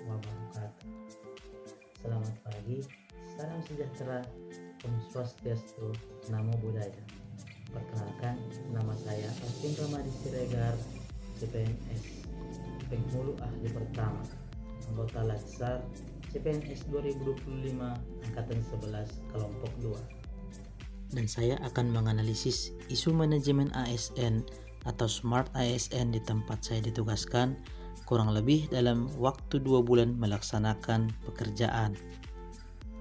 wabarakatuh. Selamat pagi, salam sejahtera, Om Swastiastu, Namo Buddhaya. Perkenalkan, nama saya Alvin Ramadi Siregar, CPNS, penghulu ahli pertama, anggota Latsar CPNS 2025 Angkatan 11 Kelompok 2. Dan saya akan menganalisis isu manajemen ASN atau Smart ASN di tempat saya ditugaskan kurang lebih dalam waktu 2 bulan melaksanakan pekerjaan.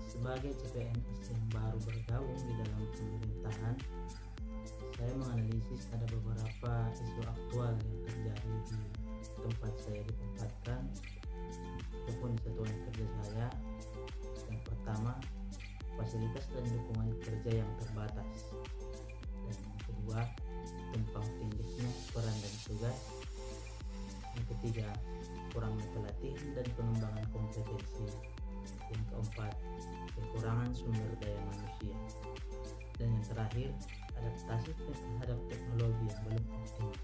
Sebagai CPNS yang baru bergabung di dalam pemerintahan, saya menganalisis ada beberapa isu aktual yang terjadi di tempat saya ditempatkan ataupun di satuan kerja saya. Yang pertama, fasilitas dan dukungan kerja yang terbatas, dan yang kedua, tumpang tindihnya peran dan tugas. Yang ketiga, kurangnya pelatihan dan pengembangan kompetensi. Yang keempat, kekurangan sumber daya manusia. Dan yang terakhir, adaptasi terhadap teknologi yang belum optimal.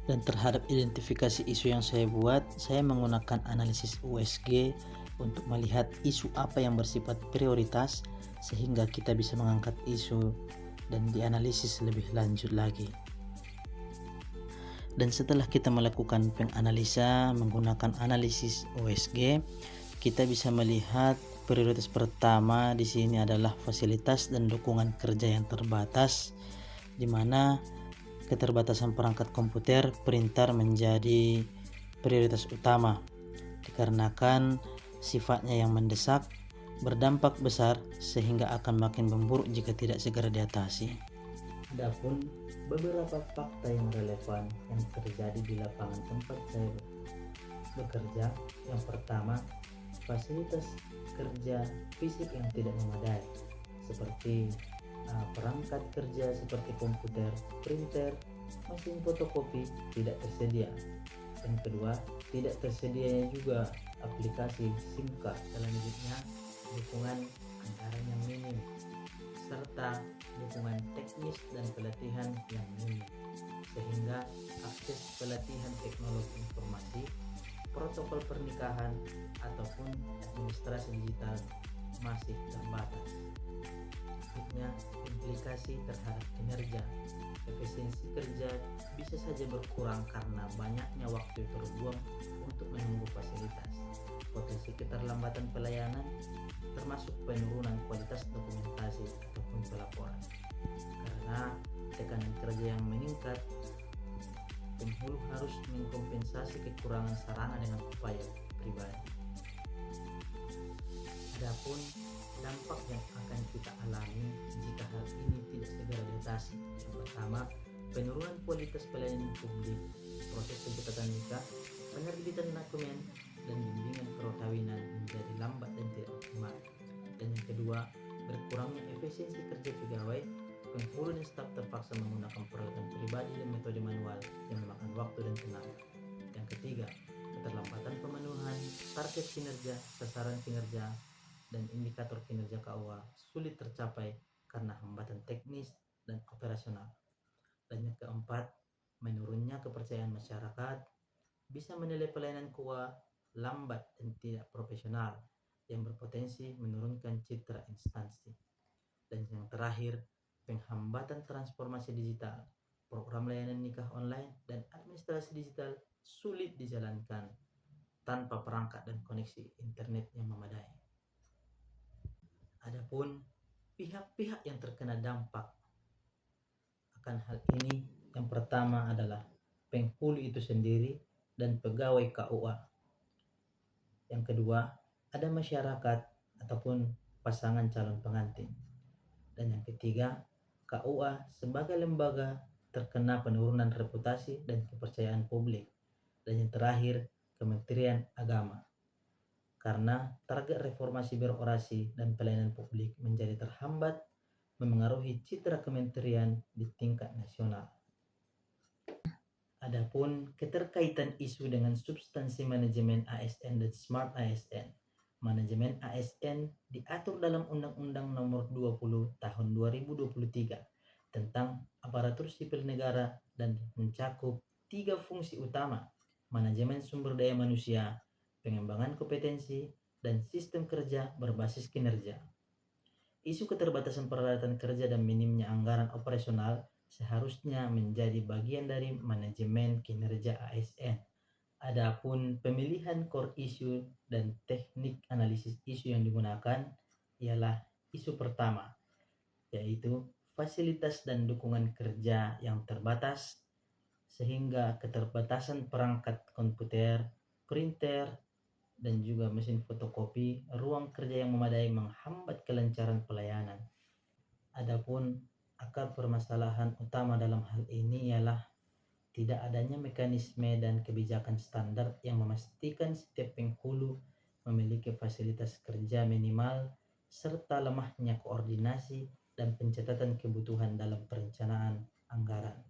Dan terhadap identifikasi isu yang saya buat, saya menggunakan analisis USG untuk melihat isu apa yang bersifat prioritas sehingga kita bisa mengangkat isu dan dianalisis lebih lanjut lagi. Dan setelah kita melakukan penganalisa menggunakan analisis USG, kita bisa melihat prioritas pertama di sini adalah fasilitas dan dukungan kerja yang terbatas, di mana keterbatasan perangkat komputer printer menjadi prioritas utama dikarenakan sifatnya yang mendesak, berdampak besar sehingga akan makin memburuk jika tidak segera diatasi. Adapun beberapa fakta yang relevan yang terjadi di lapangan tempat saya bekerja. Yang pertama, fasilitas kerja fisik yang tidak memadai seperti perangkat kerja seperti komputer, printer, mesin fotokopi tidak tersedia. Yang kedua, tidak tersedianya juga aplikasi SIM card, selanjutnya dukungan anggaran yang minim serta dukungan teknis dan pelatihan yang minim, sehingga akses pelatihan teknologi informasi, protokol pernikahan ataupun administrasi digital masih terbatas. Selanjutnya, implikasi terhadap kinerja. Efisiensi kerja bisa saja berkurang karena banyaknya waktu yang terbuang untuk menunggu fasilitas. Potensi keterlambatan pelayanan termasuk penurunan kualitas dokumentasi ataupun pelaporan. Karena tekanan kerja yang meningkat, penghulu harus mengkompensasi kekurangan sarana dengan upaya pribadi. Adapun dampak yang akan kita alami jika hal ini tidak segera diatasi. Yang pertama, penurunan kualitas pelayanan publik, proses pencatatan nikah, penerbitan dokumen, dan bimbingan perkawinan menjadi lambat dan tidak optimal. Dan yang kedua, berkurangnya efisiensi kerja pegawai, penghulu dan staf terpaksa menggunakan peralatan pribadi dan metode manual yang memakan waktu dan tenaga. Yang ketiga, keterlambatan pemenuhan target kinerja, sasaran kinerja, dan indikator kinerja KUA sulit tercapai karena hambatan teknis dan operasional. Dan yang keempat, menurunnya kepercayaan masyarakat bisa menilai pelayanan KUA lambat dan tidak profesional yang berpotensi menurunkan citra instansi. Dan yang terakhir, penghambatan transformasi digital, program layanan nikah online dan administrasi digital sulit dijalankan tanpa perangkat dan koneksi internet yang memadai. Adapun pihak-pihak yang terkena dampak akan hal ini, yang pertama adalah penghulu itu sendiri dan pegawai KUA. Yang kedua, ada masyarakat ataupun pasangan calon pengantin. Dan yang ketiga, KUA sebagai lembaga terkena penurunan reputasi dan kepercayaan publik. Dan yang terakhir, Kementerian Agama. Karena target reformasi birokrasi dan pelayanan publik menjadi terhambat, memengaruhi citra kementerian di tingkat nasional. Adapun keterkaitan isu dengan substansi manajemen ASN dan Smart ASN. Manajemen ASN diatur dalam Undang-Undang Nomor 20 Tahun 2023 tentang aparatur sipil negara dan mencakup 3 fungsi utama: manajemen sumber daya manusia, pengembangan kompetensi, dan sistem kerja berbasis kinerja. Isu keterbatasan peralatan kerja dan minimnya anggaran operasional seharusnya menjadi bagian dari manajemen kinerja ASN. Adapun pemilihan core issue dan teknik analisis isu yang digunakan ialah isu pertama, yaitu fasilitas dan dukungan kerja yang terbatas, sehingga keterbatasan perangkat komputer, printer, dan juga mesin fotokopi, ruang kerja yang memadai menghambat kelancaran pelayanan. Adapun akar permasalahan utama dalam hal ini ialah tidak adanya mekanisme dan kebijakan standar yang memastikan setiap penghulu memiliki fasilitas kerja minimal, serta lemahnya koordinasi dan pencatatan kebutuhan dalam perencanaan anggaran.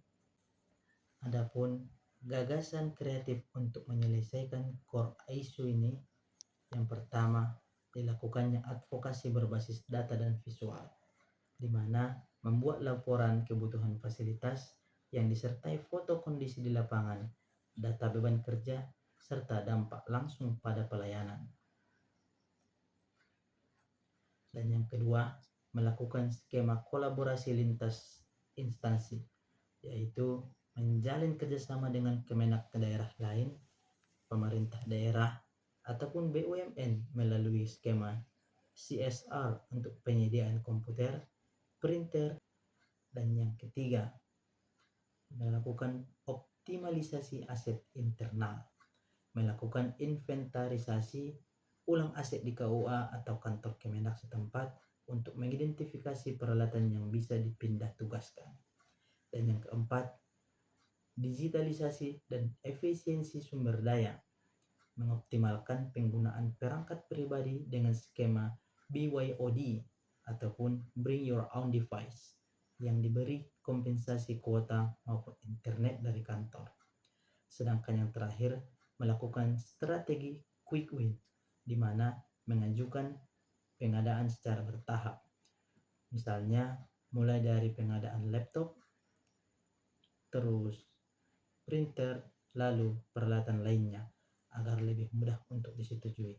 Adapun gagasan kreatif untuk menyelesaikan core issue ini, yang pertama, dilakukannya advokasi berbasis data dan visual, di mana membuat laporan kebutuhan fasilitas yang disertai foto kondisi di lapangan, data beban kerja, serta dampak langsung pada pelayanan. Dan yang kedua, melakukan skema kolaborasi lintas instansi, yaitu menjalin kerjasama dengan Kemenak daerah lain, pemerintah daerah, ataupun BUMN melalui skema CSR untuk penyediaan komputer, printer, dan yang ketiga, melakukan optimalisasi aset internal, melakukan inventarisasi ulang aset di KUA atau kantor Kemenak setempat untuk mengidentifikasi peralatan yang bisa dipindah tugaskan. Dan yang keempat, digitalisasi dan efisiensi sumber daya, mengoptimalkan penggunaan perangkat pribadi dengan skema BYOD ataupun Bring Your Own Device yang diberi kompensasi kuota maupun internet dari kantor. Sedangkan yang terakhir, melakukan strategi quick win, di mana mengajukan pengadaan secara bertahap. Misalnya mulai dari pengadaan laptop, terus printer, lalu peralatan lainnya agar lebih mudah untuk disetujui.